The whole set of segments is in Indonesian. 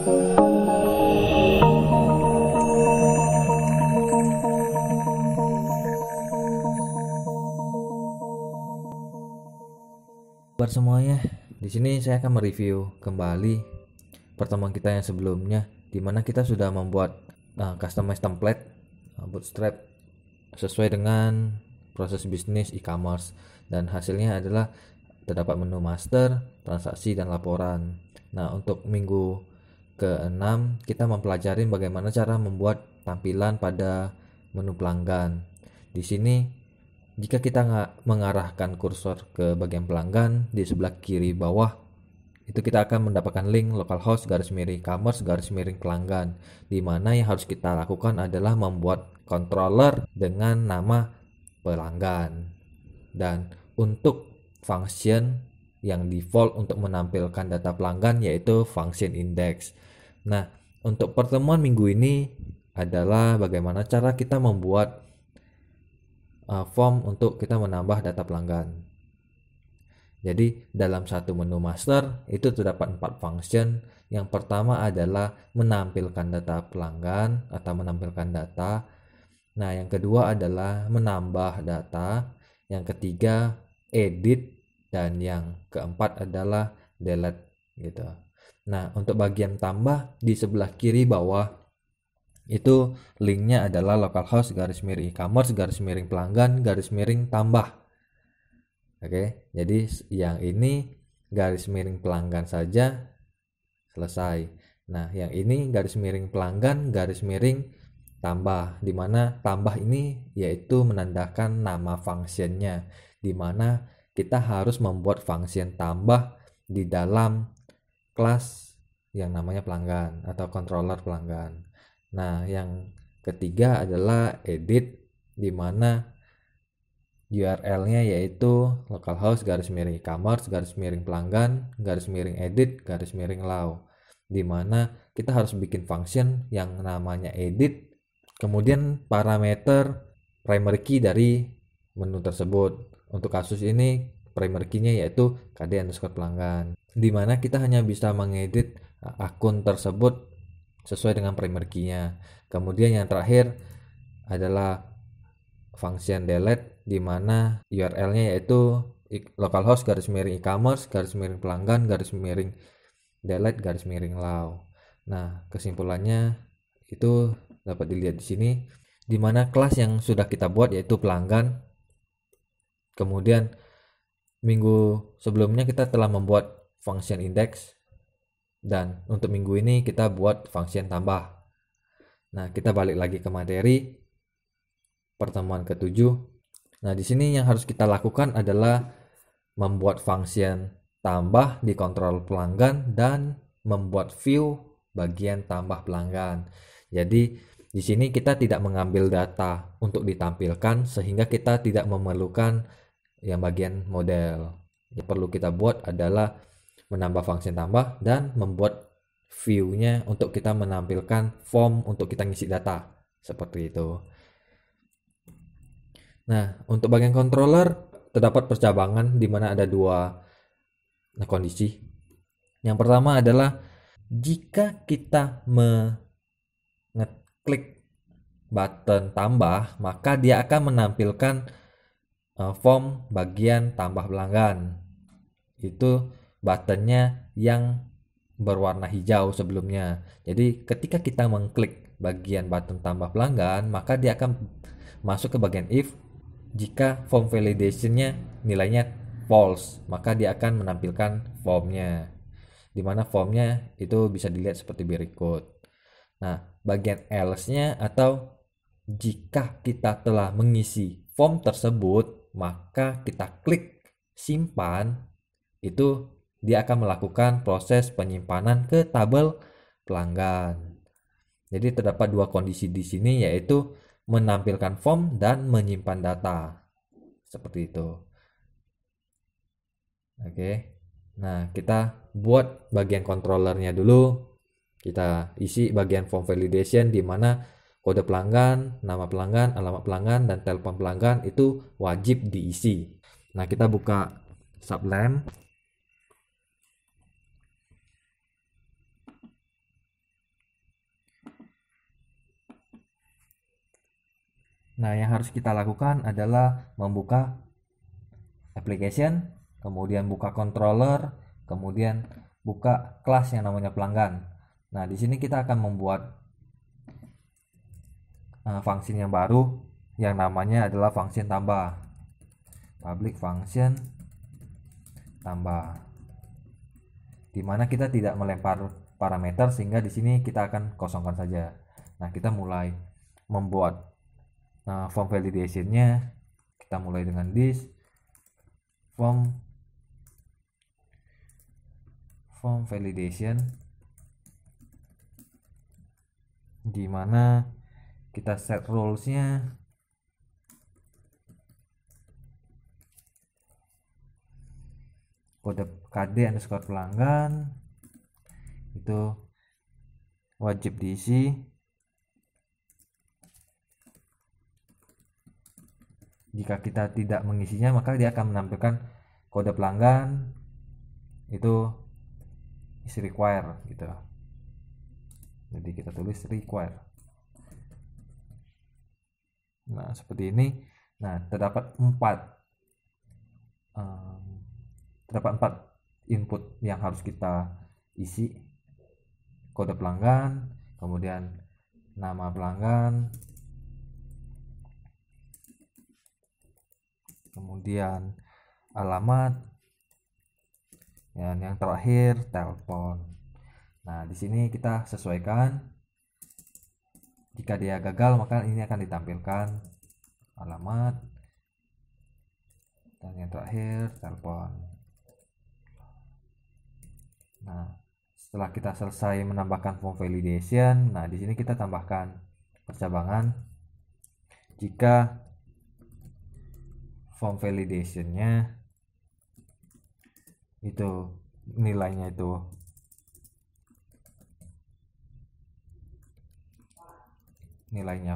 Buat semuanya, di sini saya akan mereview kembali pertemuan kita yang sebelumnya, di mana kita sudah membuat customize template Bootstrap sesuai dengan proses bisnis e-commerce, dan hasilnya adalah terdapat menu master, transaksi, dan laporan. Nah, untuk minggu ke-6 kita mempelajari bagaimana cara membuat tampilan pada menu pelanggan. Di sini jika kita mengarahkan kursor ke bagian pelanggan di sebelah kiri bawah, itu kita akan mendapatkan link localhost _commerce _pelanggan, di mana yang harus kita lakukan adalah membuat controller dengan nama pelanggan. Dan untuk function yang default untuk menampilkan data pelanggan yaitu function index. Nah, untuk pertemuan minggu ini adalah bagaimana cara kita membuat form untuk kita menambah data pelanggan. Jadi dalam satu menu master itu terdapat 4 function. Yang pertama adalah menampilkan data pelanggan atau menampilkan data. Nah, yang kedua adalah menambah data. Yang ketiga edit, dan yang keempat adalah delete gitu. Nah, untuk bagian tambah di sebelah kiri bawah itu linknya adalah localhost _e-commerce _pelanggan _tambah. Oke, jadi yang ini _pelanggan saja selesai. Nah, yang ini _pelanggan tambah, dimana tambah ini yaitu menandakan nama functionnya, dimana kita harus membuat function tambah di dalam kelas yang namanya pelanggan atau controller pelanggan. Nah, yang ketiga adalah edit, di mana URL-nya yaitu localhost _e-commerce _pelanggan _edit _law, di mana kita harus bikin function yang namanya edit, kemudian parameter primary key dari menu tersebut. Untuk kasus ini primary key-nya yaitu kd_pelanggan, di mana kita hanya bisa mengedit akun tersebut sesuai dengan primary key-nya. Kemudian yang terakhir adalah function delete, di mana URL-nya yaitu localhost _e-commerce _pelanggan _delete _law. Nah, kesimpulannya itu dapat dilihat di sini, di mana kelas yang sudah kita buat yaitu pelanggan. Kemudian minggu sebelumnya kita telah membuat function index, dan untuk minggu ini kita buat function tambah. Nah, kita balik lagi ke materi pertemuan ke-7. Nah, di sini yang harus kita lakukan adalah membuat function tambah di kontrol pelanggan dan membuat view bagian tambah pelanggan. Jadi di sini kita tidak mengambil data untuk ditampilkan, sehingga kita tidak memerlukan yang bagian model. Yang perlu kita buat adalah menambah function tambah dan membuat view-nya untuk kita menampilkan form untuk kita ngisi data seperti itu. Nah, untuk bagian controller terdapat percabangan di mana ada dua kondisi. Yang pertama adalah jika kita mengeklik button tambah, maka dia akan menampilkan form bagian tambah pelanggan. Itu buttonnya yang berwarna hijau sebelumnya. Jadi ketika kita mengklik bagian button tambah pelanggan, maka dia akan masuk ke bagian if. Jika form validationnya nilainya false, maka dia akan menampilkan formnya, dimana formnya itu bisa dilihat seperti berikut. Nah, bagian else-nya atau jika kita telah mengisi form tersebut, maka kita klik simpan, itu dia akan melakukan proses penyimpanan ke tabel pelanggan. Jadi terdapat dua kondisi di sini, yaitu menampilkan form dan menyimpan data. Seperti itu. Oke. Nah, kita buat bagian controllernya dulu. Kita isi bagian form validation, di mana kode pelanggan, nama pelanggan, alamat pelanggan, dan telepon pelanggan itu wajib diisi. Nah, kita buka Sublime. Nah, yang harus kita lakukan adalah membuka application, kemudian buka controller, kemudian buka kelas yang namanya pelanggan. Nah, di sini kita akan membuat function yang baru yang namanya adalah function tambah. Public function tambah. Dimana kita tidak melempar parameter sehingga di sini kita akan kosongkan saja. Nah, kita mulai membuat form validation-nya. Kita mulai dengan this form validation, dimana kita set rules-nya kode KD_ pelanggan itu wajib diisi. Jika kita tidak mengisinya, maka dia akan menampilkan kode pelanggan itu is require gitu. Jadi kita tulis require. Nah, seperti ini. Nah, terdapat 4 input yang harus kita isi. Kode pelanggan, kemudian nama pelanggan, kemudian alamat, dan yang terakhir telepon. Nah, di sini kita sesuaikan. Jika dia gagal, maka ini akan ditampilkan alamat, dan yang terakhir telepon. Nah, setelah kita selesai menambahkan form validation, nah di sini kita tambahkan percabangan. Jika form validation-nya itu nilainya itu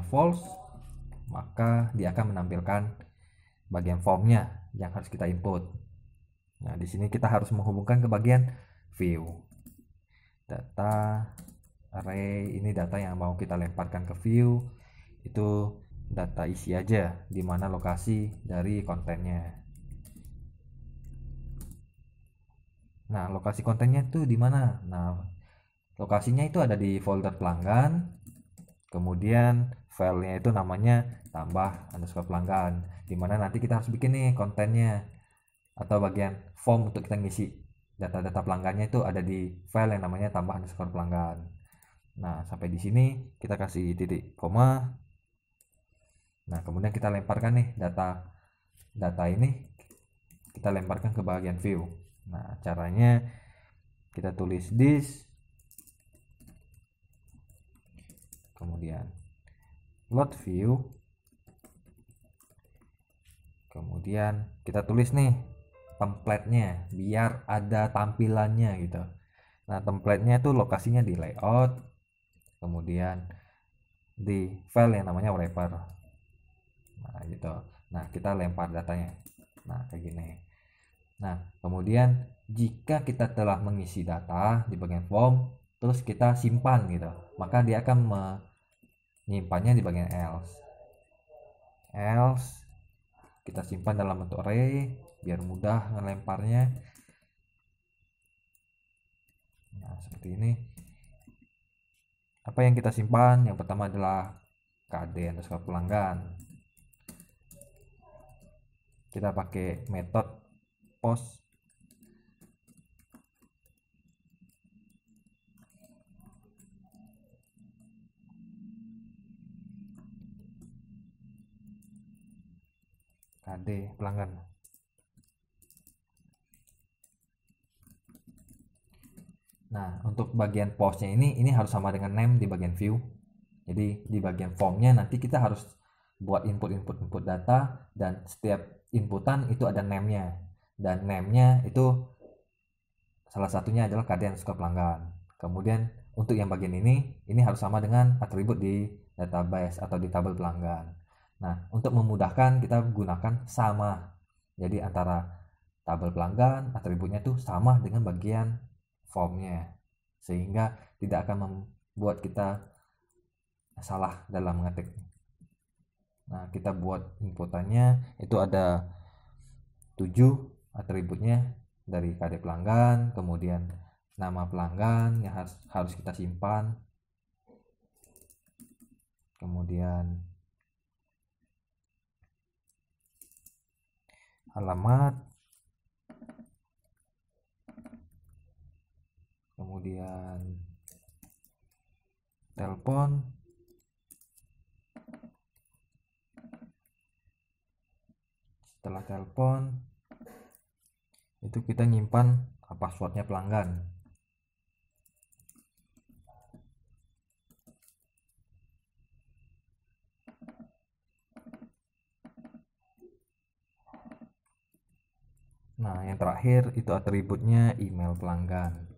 false, maka dia akan menampilkan bagian formnya yang harus kita input. Nah, di sini kita harus menghubungkan ke bagian view. Data array, ini data yang mau kita lemparkan ke view, itu data isi aja di mana lokasi dari kontennya. Nah, lokasi kontennya itu di mana? Nah, lokasinya itu ada di folder pelanggan. Kemudian filenya itu namanya tambah_pelanggan, dimana nanti kita harus bikin nih kontennya atau bagian form untuk kita ngisi data-data pelanggannya itu ada di file yang namanya tambah_pelanggan. Nah, sampai di sini kita kasih titik koma. Nah, kemudian kita lemparkan nih data ini, kita lemparkan ke bagian view. Nah, caranya kita tulis this, kemudian load view, kemudian kita tulis nih template-nya biar ada tampilannya gitu. Nah, template-nya itu lokasinya di layout, kemudian di file yang namanya wrapper. Nah, gitu. Nah, kita lempar datanya. Nah, kayak gini. Nah, kemudian jika kita telah mengisi data di bagian form, terus kita simpan gitu, maka dia akan menyimpannya di bagian else. Kita simpan dalam bentuk array biar mudah ngelemparnya. Nah, seperti ini. Apa yang kita simpan? Yang pertama adalah KD_pelanggan. Kita pakai metode post KD pelanggan. Nah, untuk bagian postnya ini harus sama dengan name di bagian view. Jadi di bagian formnya nanti kita harus buat input data, dan setiap inputan itu ada name-nya, dan name-nya itu salah satunya adalah KD_pelanggan. Kemudian untuk yang bagian ini harus sama dengan atribut di database atau di tabel pelanggan. Nah, untuk memudahkan kita gunakan sama. Jadi antara tabel pelanggan, atributnya tuh sama dengan bagian formnya, sehingga tidak akan membuat kita salah dalam mengetik. Nah, kita buat inputannya itu ada 7 atributnya dari KD pelanggan, kemudian nama pelanggan yang harus kita simpan, kemudian alamat, kemudian telepon, setelah telepon itu kita nyimpan passwordnya pelanggan. Nah, yang terakhir itu atributnya email pelanggan.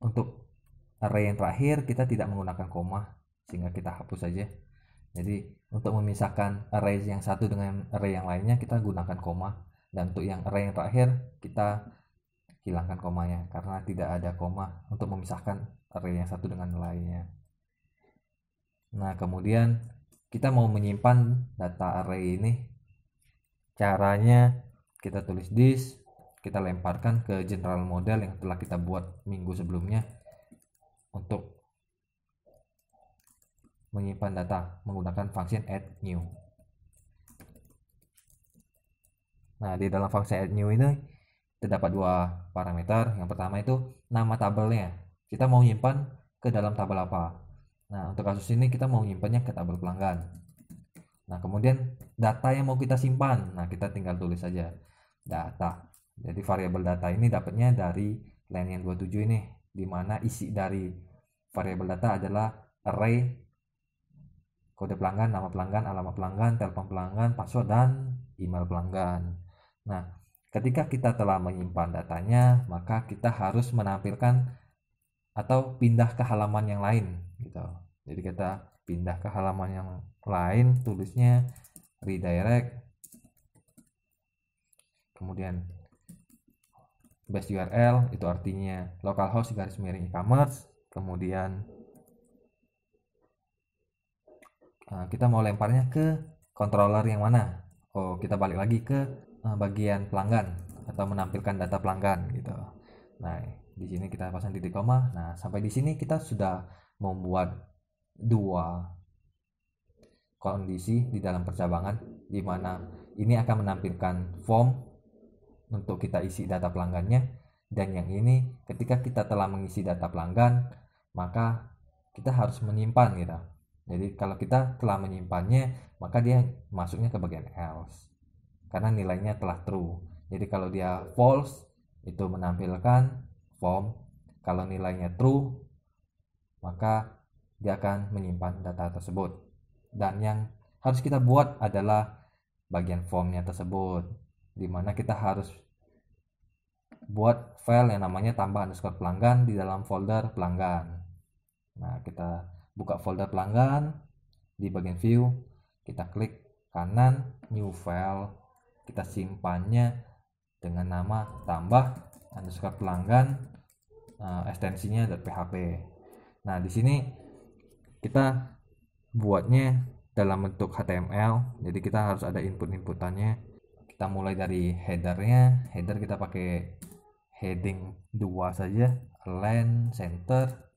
Untuk array yang terakhir kita tidak menggunakan koma, sehingga kita hapus saja. Jadi untuk memisahkan array yang satu dengan array yang lainnya kita gunakan koma, dan untuk yang array yang terakhir kita hilangkan komanya karena tidak ada koma untuk memisahkan array yang satu dengan lainnya. Nah, kemudian kita mau menyimpan data array ini, caranya kita tulis this, kita lemparkan ke general model yang telah kita buat minggu sebelumnya untuk menyimpan data menggunakan function add new. Nah, di dalam function add new ini terdapat dua parameter. Yang pertama itu nama tabelnya, kita mau nyimpan ke dalam tabel apa. Nah, untuk kasus ini kita mau nyimpannya ke tabel pelanggan. Nah, kemudian data yang mau kita simpan, nah kita tinggal tulis saja data. Jadi variabel data ini dapatnya dari line yang 27 ini, dimana isi dari variabel data adalah array kode pelanggan, nama pelanggan, alamat pelanggan, telepon pelanggan, password, dan email pelanggan. Nah, ketika kita telah menyimpan datanya, maka kita harus menampilkan atau pindah ke halaman yang lain gitu. Jadi kita pindah ke halaman yang lain, tulisnya redirect, kemudian base URL itu artinya localhost garis miring e-commerce, kemudian kita mau lemparnya ke controller yang mana. Oh, kita balik lagi ke bagian pelanggan atau menampilkan data pelanggan gitu. Nah, di sini kita pasang titik koma. Nah, sampai di sini kita sudah membuat dua kondisi di dalam percabangan, di mana ini akan menampilkan form untuk kita isi data pelanggannya, dan yang ini ketika kita telah mengisi data pelanggan maka kita harus menyimpan gitu. Jadi kalau kita telah menyimpannya maka dia masuknya ke bagian else karena nilainya telah true. Jadi kalau dia false itu menampilkan form, kalau nilainya true maka dia akan menyimpan data tersebut. Dan yang harus kita buat adalah bagian formnya tersebut, dimana kita harus buat file yang namanya tambah underscore pelanggan di dalam folder pelanggan. Nah, kita buka folder pelanggan, di bagian view kita klik kanan new file, kita simpannya dengan nama tambah underscore pelanggan, ekstensinya .php. Nah, di sini kita buatnya dalam bentuk HTML, jadi kita harus ada inputannya. Kita mulai dari headernya, header kita pakai heading 2 saja, align center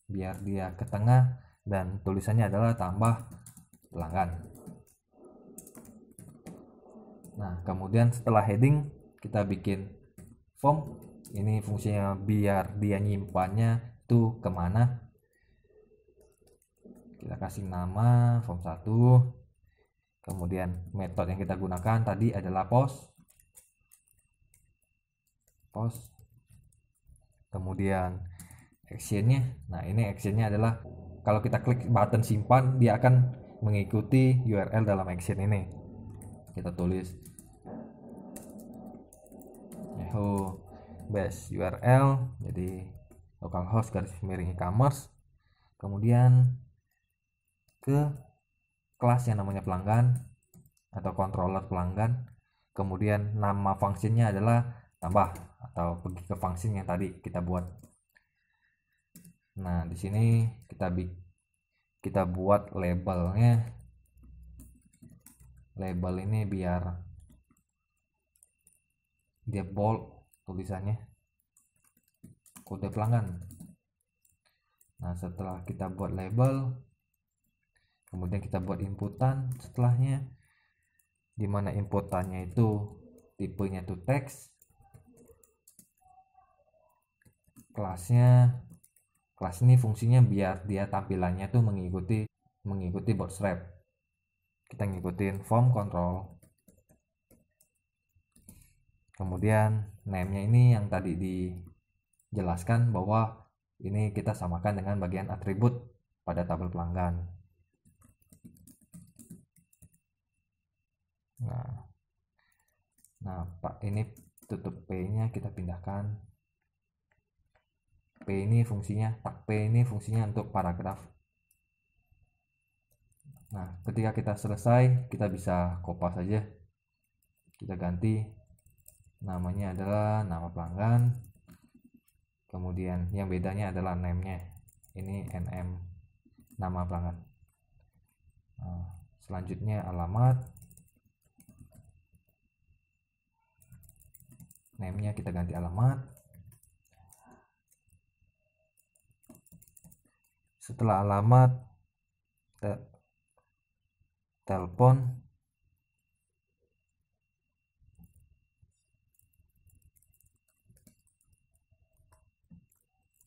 biar dia ke tengah, dan tulisannya adalah tambah pelanggan. Nah, kemudian setelah heading kita bikin form. Ini fungsinya biar dia nyimpannya tuh kemana. Kita kasih nama form 1, kemudian metode yang kita gunakan tadi adalah post, kemudian actionnya. Nah, ini actionnya adalah kalau kita klik button simpan dia akan mengikuti URL dalam action ini. Kita tulis Yahoo base URL, jadi localhost garis miring e-commerce, kemudian ke kelas yang namanya pelanggan atau controller pelanggan, kemudian nama fungsinya adalah tambah atau pergi ke function yang tadi kita buat. Nah, di sini kita buat labelnya. Label ini biar dia bold tulisannya, kode pelanggan. Nah, setelah kita buat label, kemudian kita buat inputan setelahnya, dimana inputannya itu tipenya itu teks, kelas ini fungsinya biar dia tampilannya tuh mengikuti bootstrap. Kita ngikutin form control. Kemudian name-nya ini yang tadi dijelaskan bahwa ini kita samakan dengan bagian atribut pada tabel pelanggan. Nah, Pak, ini tutup P-nya kita pindahkan. P ini fungsinya, tag P ini fungsinya untuk paragraf. Nah, ketika kita selesai, kita bisa copy saja. Kita ganti namanya adalah nama pelanggan. Kemudian yang bedanya adalah name-nya. Ini NM, nama pelanggan. Nah, selanjutnya alamat. Name-nya kita ganti alamat. Setelah alamat, telepon.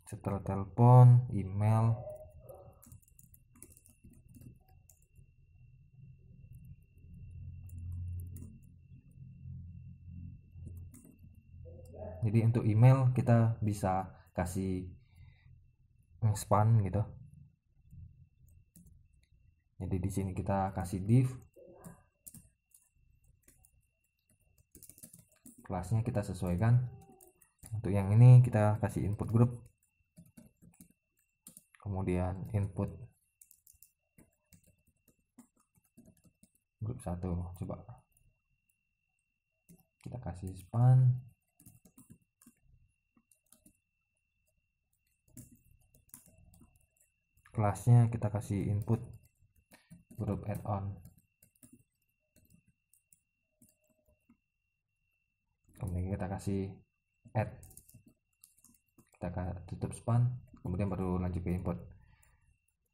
Setelah telepon, email. Jadi untuk email kita bisa kasih span gitu. Jadi di sini kita kasih div, kelasnya kita sesuaikan. Untuk yang ini kita kasih input group, kemudian input grup 1. Coba kita kasih span. Kelasnya kita kasih input grup add-on. Kemudian kita kasih add. Kita tutup span, kemudian baru lanjut ke input.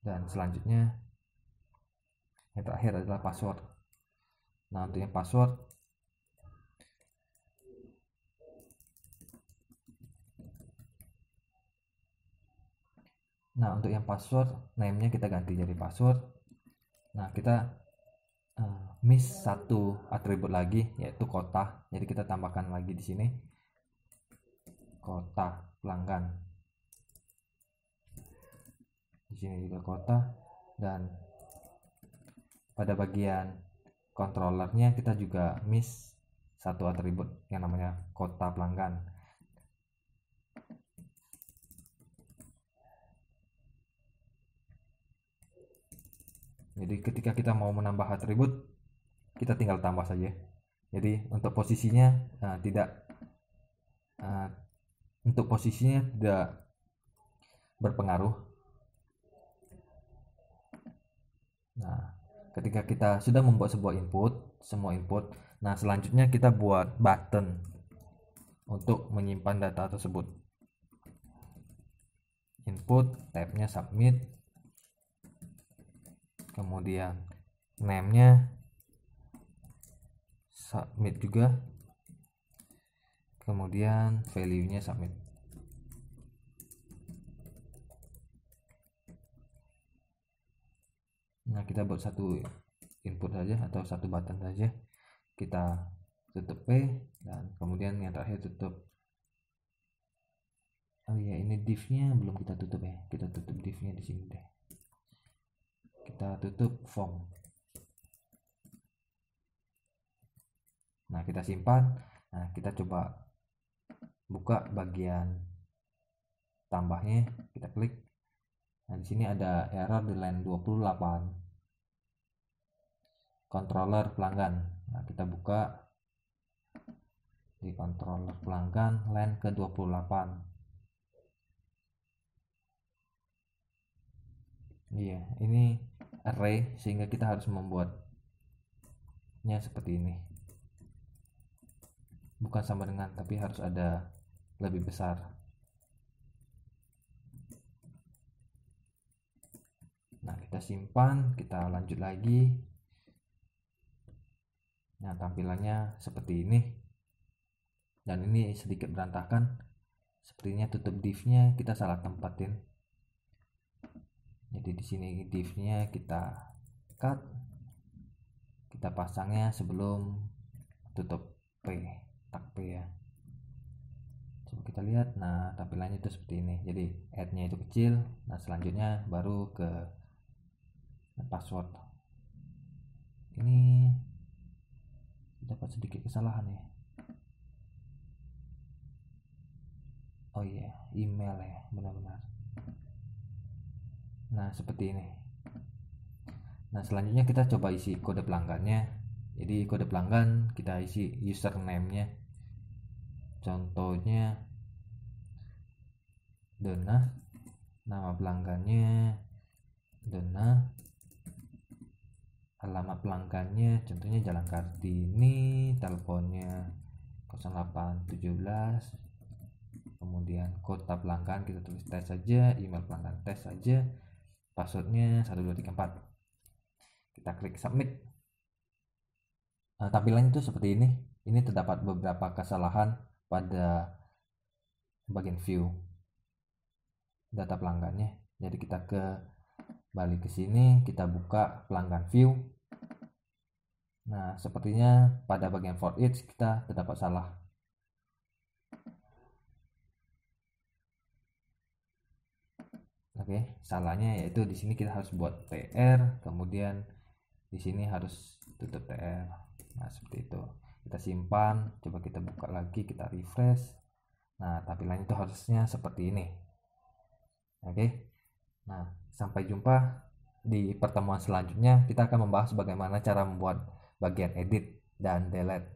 Dan selanjutnya yang terakhir adalah password. Nah, untuk yang password, name-nya kita ganti jadi password. Nah, kita miss satu atribut lagi, yaitu kota. Jadi kita tambahkan lagi di sini kota pelanggan. Di sini juga kota, dan pada bagian controllernya kita juga miss satu atribut yang namanya kota pelanggan. Jadi ketika kita mau menambah atribut, kita tinggal tambah saja. Jadi untuk posisinya tidak berpengaruh. Nah, ketika kita sudah membuat semua input, nah selanjutnya kita buat button untuk menyimpan data tersebut. Input, tabnya submit, kemudian name-nya submit juga, kemudian value-nya submit. Nah, kita buat satu input saja atau satu button saja. Kita tutup P, dan kemudian yang terakhir tutup. Oh iya, ini div-nya belum kita tutup ya. Kita tutup div-nya di sini deh. Kita tutup form. Nah, kita simpan. Nah, kita coba buka bagian tambahnya, kita klik. Nah, di sini ada error di line 28. Controller pelanggan. Nah, kita buka di controller pelanggan line ke 28. Iya, ini array sehingga kita harus membuatnya seperti ini. Bukan sama dengan, tapi harus ada lebih besar. Nah, kita simpan, kita lanjut lagi. Nah, tampilannya seperti ini. Dan ini sedikit berantakan. Sepertinya tutup div-nya kita salah tempatin. Jadi di sini div-nya kita cut. Kita pasangnya sebelum tutup P, tag P ya. Coba kita lihat. Nah, tampilannya itu seperti ini. Jadi add-nya itu kecil. Nah, selanjutnya baru ke password. Ini dapat sedikit kesalahan ya. Oh iya, email ya, benar-benar. Nah, seperti ini. Nah, selanjutnya kita coba isi kode pelanggannya. Jadi kode pelanggan kita isi username-nya. Contohnya Dona, nama pelanggannya Dona, alamat pelanggannya contohnya Jalan Kartini, teleponnya 0817, kemudian kota pelanggan kita tulis tes saja, email pelanggan tes saja, passwordnya 1234. Kita klik submit. Nah, tampilannya itu seperti ini. Ini terdapat beberapa kesalahan pada bagian view data pelanggannya. Jadi kita balik ke sini, kita buka pelanggan view. Nah, sepertinya pada bagian for each kita terdapat salah. Oke, salahnya yaitu di sini kita harus buat tr, kemudian di sini harus tutup tr. Nah, seperti itu. Kita simpan, coba kita buka lagi, kita refresh. Nah, tampilannya itu harusnya seperti ini. Oke. Nah, sampai jumpa di pertemuan selanjutnya. Kita akan membahas bagaimana cara membuat bagian edit dan delete.